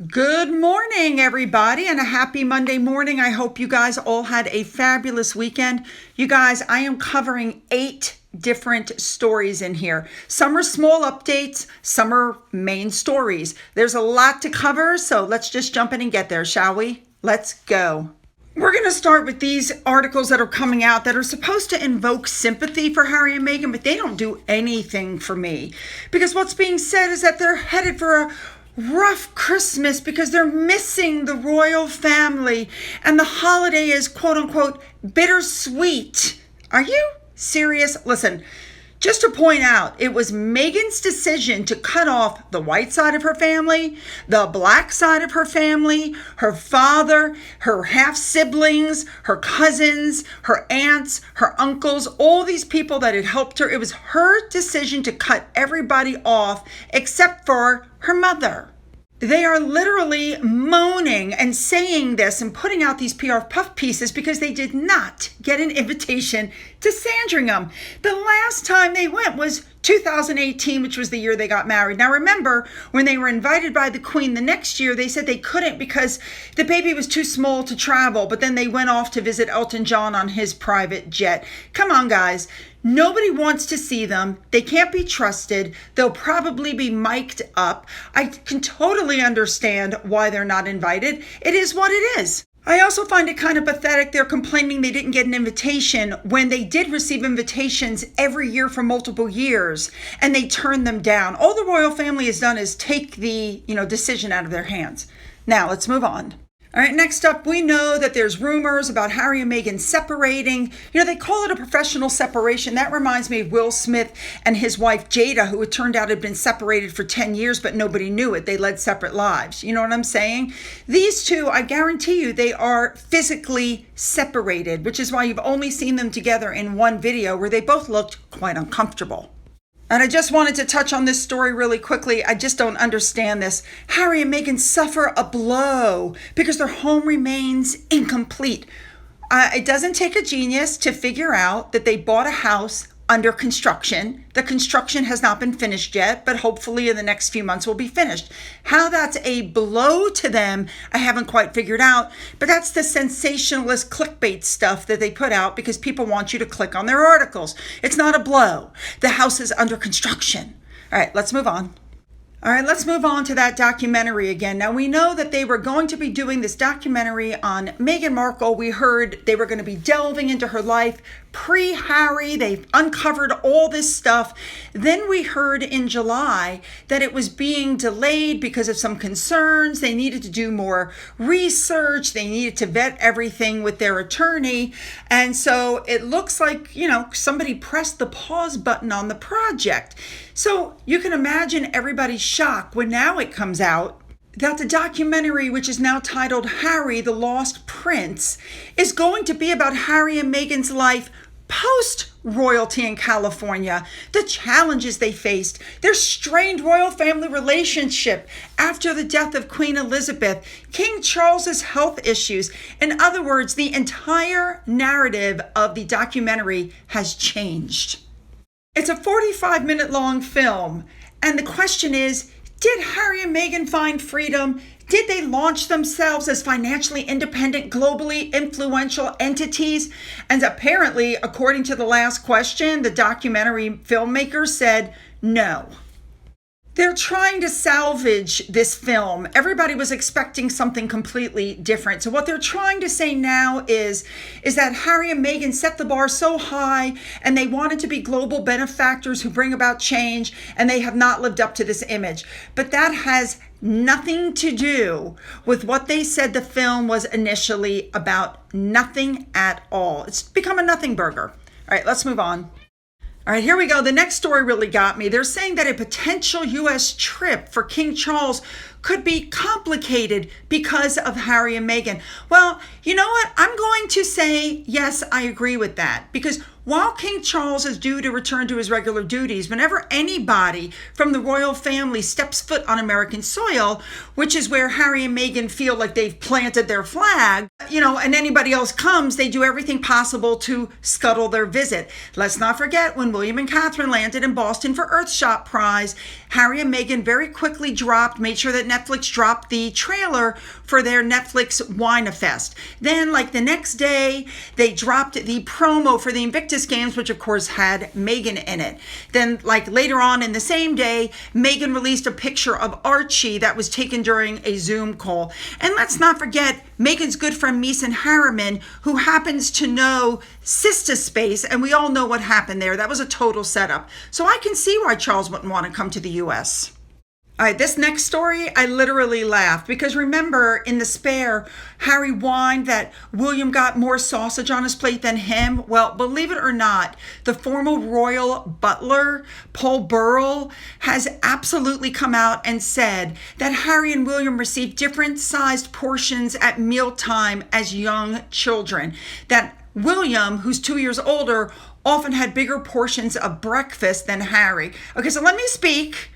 Good morning, everybody, and a happy Monday morning. I hope you guys all had a fabulous weekend. You guys, I am covering 8 different stories in here. Some are small updates, some are main stories. There's a lot to cover, so let's just jump in and get there, shall we? Let's go. We're going to start with these articles that are coming out that are supposed to invoke sympathy for Harry and Meghan, but they don't do anything for me. Because what's being said is that they're headed for a rough Christmas because they're missing the royal family and the holiday is quote unquote bittersweet. Are you serious? Listen, just to point out, it was Meghan's decision to cut off the white side of her family, the black side of her family, her father, her half-siblings, her cousins, her aunts, her uncles, all these people that had helped her. It was her decision to cut everybody off except for her mother. They are literally moaning and saying this and putting out these PR puff pieces because they did not get an invitation to Sandringham. The last time they went was 2018, which was the year they got married. Now remember, when they were invited by the Queen the next year, they said they couldn't because the baby was too small to travel, but then they went off to visit Elton John on his private jet. Come on, guys. Nobody wants to see them. They can't be trusted. They'll probably be mic'd up. I can totally understand why they're not invited. It is what it is. I also find it kind of pathetic. They're complaining they didn't get an invitation when they did receive invitations every year for multiple years and they turned them down. All the royal family has done is take the, decision out of their hands. Now let's move on. All right, next up, we know that there's rumors about Harry and Meghan separating. They call it a professional separation. That reminds me of Will Smith and his wife, Gettr, who it turned out had been separated for 10 years, but nobody knew it. They led separate lives. You know what I'm saying? These two, I guarantee you, they are physically separated, which is why you've only seen them together in one video where they both looked quite uncomfortable. And I just wanted to touch on this story really quickly. I just don't understand this. Harry and Meghan suffer a blow because their home remains incomplete. It doesn't take a genius to figure out that they bought a house under construction. The construction has not been finished yet, but hopefully in the next few months will be finished. How that's a blow to them, I haven't quite figured out, but that's the sensationalist clickbait stuff that they put out because people want you to click on their articles. It's not a blow. The house is under construction. All right, let's move on. All right, let's move on to that documentary again. Now, we know that they were going to be doing this documentary on Meghan Markle. We heard they were going to be delving into her life pre-Harry. They've uncovered all this stuff. Then we heard in July that it was being delayed because of some concerns. They needed to do more research. They needed to vet everything with their attorney. And so it looks like, somebody pressed the pause button on the project. So you can imagine everybody's shock when now it comes out that the documentary, which is now titled Harry, the Lost Prince, is going to be about Harry and Meghan's life post-royalty in California, the challenges they faced, their strained royal family relationship after the death of Queen Elizabeth, King Charles's health issues. In other words, the entire narrative of the documentary has changed. It's a 45-minute long film, and the question is, did Harry and Meghan find freedom? Did they launch themselves as financially independent, globally influential entities? And apparently, according to the last question, the documentary filmmakers said no. They're trying to salvage this film. Everybody was expecting something completely different. So what they're trying to say now is that Harry and Meghan set the bar so high and they wanted to be global benefactors who bring about change, and they have not lived up to this image. But that has nothing to do with what they said the film was initially about. Nothing at all. It's become a nothing burger. All right, let's move on. All right, here we go. The next story really got me. They're saying that a potential U.S. trip for King Charles could be complicated because of Harry and Meghan. Well, you know what? I'm going to say, yes, I agree with that. Because while King Charles is due to return to his regular duties, whenever anybody from the royal family steps foot on American soil, which is where Harry and Meghan feel like they've planted their flag, and anybody else comes, they do everything possible to scuttle their visit. Let's not forget when William and Catherine landed in Boston for Earthshot Prize, Harry and Meghan very quickly made sure that Netflix dropped the trailer for their Netflix Winefest. Then, like the next day, they dropped the promo for the Invictus Games, which of course had Meghan in it. Then, like later on in the same day, Meghan released a picture of Archie that was taken during a Zoom call. And let's not forget Meghan's good friend Meeson Harriman, who happens to know Sister Space, and we all know what happened there. That was a total setup. So I can see why Charles wouldn't want to come to the U.S. All right, this next story, I literally laughed because remember in The Spare, Harry whined that William got more sausage on his plate than him. Well, believe it or not, the former royal butler, Paul Burrell, has absolutely come out and said that Harry and William received different sized portions at mealtime as young children. That William, who's 2 years older, often had bigger portions of breakfast than Harry. Okay, so let me speak.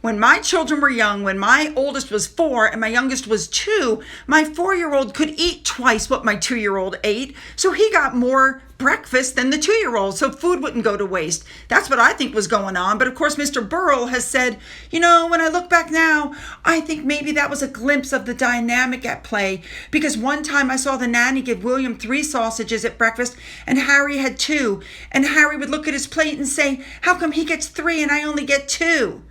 When my children were young, when my oldest was 4 and my youngest was 2, my 4-year-old could eat twice what my 2-year-old ate. So he got more breakfast than the 2-year-old, so food wouldn't go to waste. That's what I think was going on. But of course, Mr. Burrell has said, when I look back now, I think maybe that was a glimpse of the dynamic at play. Because one time I saw the nanny give William 3 sausages at breakfast and Harry had 2. And Harry would look at his plate and say, how come he gets 3 and I only get 2?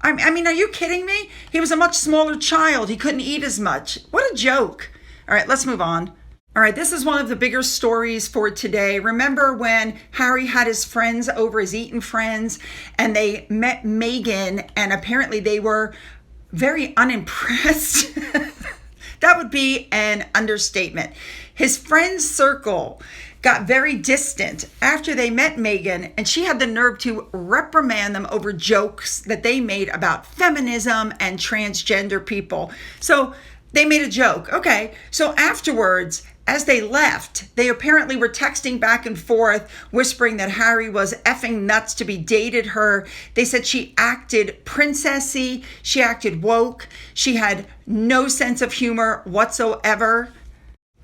I mean, are you kidding me? He was a much smaller child. He couldn't eat as much. What a joke. All right, let's move on. All right, this is one of the bigger stories for today. Remember when Harry had his friends over, his Eton friends, and they met Meghan, and apparently they were very unimpressed? That would be an understatement. His friend's circle got very distant after they met Meghan, and she had the nerve to reprimand them over jokes that they made about feminism and transgender people. So they made a joke. Okay, so afterwards, as they left, they apparently were texting back and forth, whispering that Harry was effing nuts to be dated her. They said she acted princessy, she acted woke, she had no sense of humor whatsoever.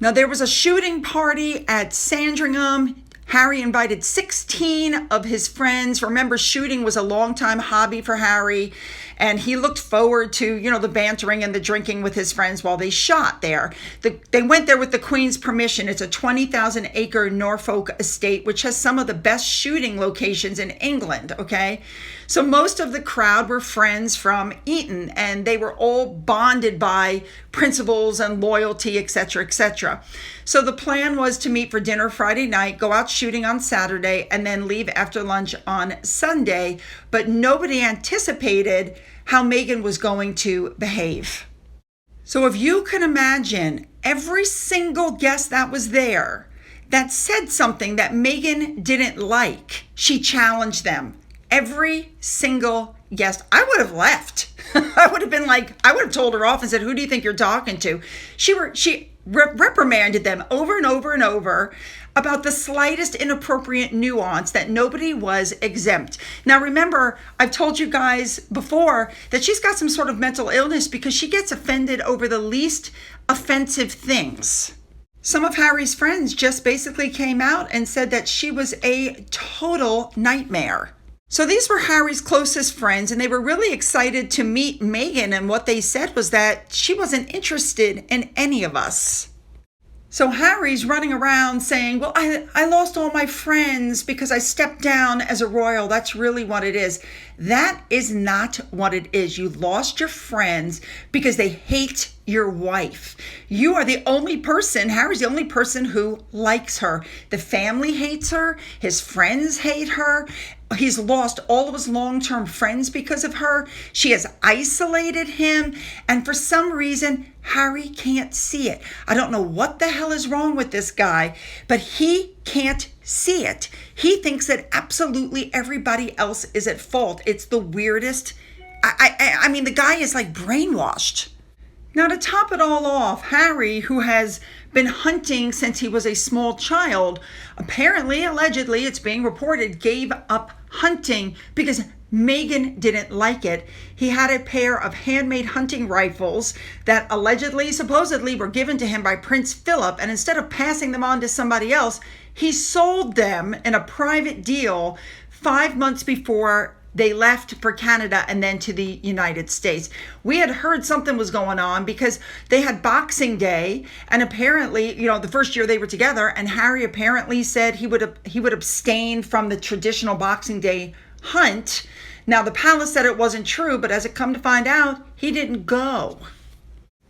Now, there was a shooting party at Sandringham. Harry invited 16 of his friends. Remember, shooting was a long-time hobby for Harry, and he looked forward to, the bantering and the drinking with his friends while they shot there. They went there with the Queen's permission. It's a 20,000-acre Norfolk estate, which has some of the best shooting locations in England, okay? So most of the crowd were friends from Eton, and they were all bonded by principles and loyalty, etc., etc. So the plan was to meet for dinner Friday night, go out shooting on Saturday, and then leave after lunch on Sunday. But nobody anticipated how Meghan was going to behave. So if you can imagine every single guest that was there that said something that Meghan didn't like, she challenged them. Every single guest, I would have left. I would have told her off and said, who do you think you're talking to? She reprimanded them over and over and over about the slightest inappropriate nuance, that nobody was exempt. Now, remember, I've told you guys before that she's got some sort of mental illness because she gets offended over the least offensive things. Some of Harry's friends just basically came out and said that she was a total nightmare. So these were Harry's closest friends, and they were really excited to meet Meghan, and what they said was that she wasn't interested in any of us. So Harry's running around saying, well, I lost all my friends because I stepped down as a royal. That's really what it is. That is not what it is. You lost your friends because they hate your wife. You are the only person, Harry's the only person who likes her. The family hates her. His friends hate her. He's lost all of his long-term friends because of her. She has isolated him. And for some reason, Harry can't see it. I don't know what the hell is wrong with this guy, but he can't see it. He thinks that absolutely everybody else is at fault. It's the weirdest. I mean, the guy is like brainwashed. Now, to top it all off, Harry, who has been hunting since he was a small child, apparently, allegedly, it's being reported, gave up hunting because Meghan didn't like it. He had a pair of handmade hunting rifles that allegedly, supposedly, were given to him by Prince Philip, and instead of passing them on to somebody else, he sold them in a private deal 5 months before they left for Canada and then to the United States. We had heard something was going on because they had Boxing Day, and apparently, the first year they were together, and Harry apparently said he would abstain from the traditional Boxing Day hunt. Now, the palace said it wasn't true, but as it come to find out, he didn't go.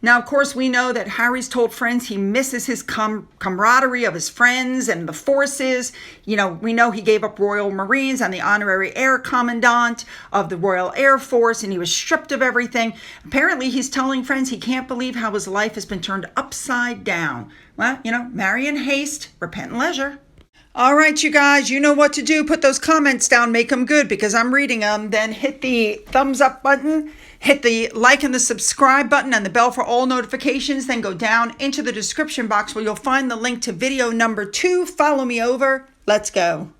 Now, of course, we know that Harry's told friends he misses his camaraderie of his friends and the forces. We know he gave up Royal Marines and the honorary air commandant of the Royal Air Force, and he was stripped of everything. Apparently, he's telling friends he can't believe how his life has been turned upside down. Well, marry in haste, repent in leisure. All right, you guys, you know what to do. Put those comments down, make them good because I'm reading them. Then hit the thumbs up button, hit the like and the subscribe button and the bell for all notifications. Then go down into the description box where you'll find the link to video number 2. Follow me over. Let's go.